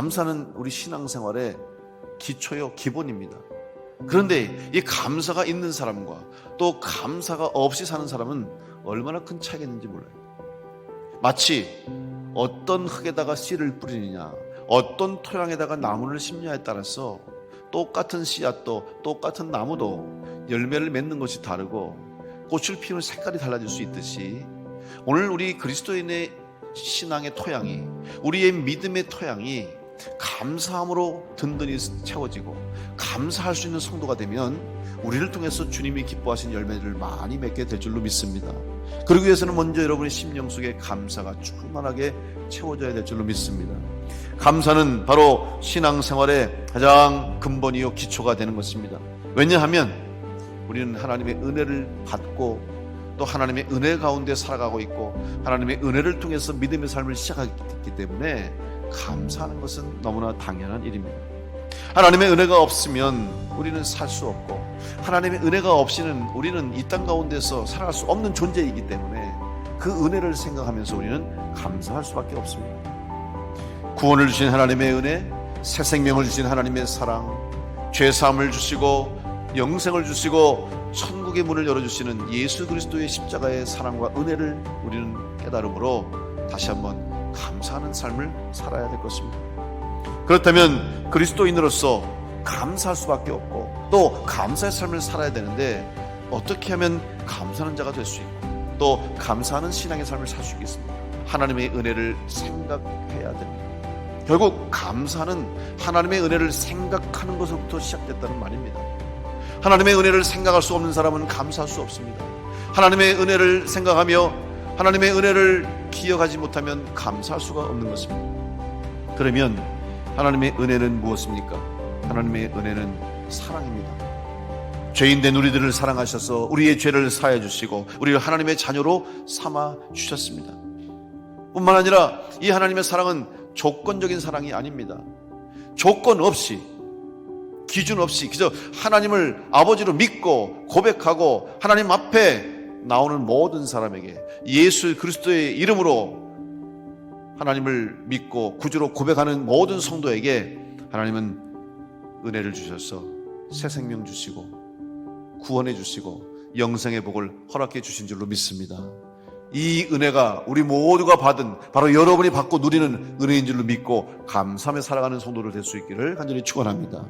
감사는 우리 신앙생활의 기초요, 기본입니다. 그런데 이 감사가 있는 사람과 또 감사가 없이 사는 사람은 얼마나 큰 차이가 있는지 몰라요. 마치 어떤 흙에다가 씨를 뿌리느냐, 어떤 토양에다가 나무를 심냐에 따라서 똑같은 씨앗도 똑같은 나무도 열매를 맺는 것이 다르고 꽃을 피우는 색깔이 달라질 수 있듯이, 오늘 우리 그리스도인의 신앙의 토양이, 우리의 믿음의 토양이 감사함으로 든든히 채워지고 감사할 수 있는 성도가 되면 우리를 통해서 주님이 기뻐하신 열매를 많이 맺게 될 줄로 믿습니다. 그러기 위해서는 먼저 여러분의 심령 속에 감사가 충만하게 채워져야 될 줄로 믿습니다. 감사는 바로 신앙생활의 가장 근본이요 기초가 되는 것입니다. 왜냐하면 우리는 하나님의 은혜를 받고 또 하나님의 은혜 가운데 살아가고 있고 하나님의 은혜를 통해서 믿음의 삶을 시작했기 때문에 감사하는 것은 너무나 당연한 일입니다. 하나님의 은혜가 없으면 우리는 살 수 없고, 하나님의 은혜가 없이는 우리는 이 땅 가운데서 살아갈 수 없는 존재이기 때문에 그 은혜를 생각하면서 우리는 감사할 수밖에 없습니다. 구원을 주신 하나님의 은혜, 새 생명을 주신 하나님의 사랑, 죄사함을 주시고 영생을 주시고 천국의 문을 열어주시는 예수 그리스도의 십자가의 사랑과 은혜를 우리는 깨달음으로 다시 한번 감사하는 삶을 살아야 될 것입니다. 그렇다면 그리스도인으로서 감사할 수밖에 없고 또 감사의 삶을 살아야 되는데, 어떻게 하면 감사하는 자가 될 수 있고 또 감사하는 신앙의 삶을 살 수 있겠습니까? 하나님의 은혜를 생각해야 됩니다. 결국 감사는 하나님의 은혜를 생각하는 것으로부터 시작됐다는 말입니다. 하나님의 은혜를 생각할 수 없는 사람은 감사할 수 없습니다. 하나님의 은혜를 생각하며 하나님의 은혜를 기억하지 못하면 감사할 수가 없는 것입니다. 그러면 하나님의 은혜는 무엇입니까? 하나님의 은혜는 사랑입니다. 죄인된 우리들을 사랑하셔서 우리의 죄를 사해 주시고 우리를 하나님의 자녀로 삼아 주셨습니다. 뿐만 아니라 이 하나님의 사랑은 조건적인 사랑이 아닙니다. 조건 없이, 기준 없이 그저 하나님을 아버지로 믿고 고백하고 하나님 앞에 나오는 모든 사람에게, 예수 그리스도의 이름으로 하나님을 믿고 구주로 고백하는 모든 성도에게 하나님은 은혜를 주셔서 새 생명 주시고 구원해 주시고 영생의 복을 허락해 주신 줄로 믿습니다. 이 은혜가 우리 모두가 받은, 바로 여러분이 받고 누리는 은혜인 줄로 믿고 감사하며 살아가는 성도를 될 수 있기를 간절히 축원합니다.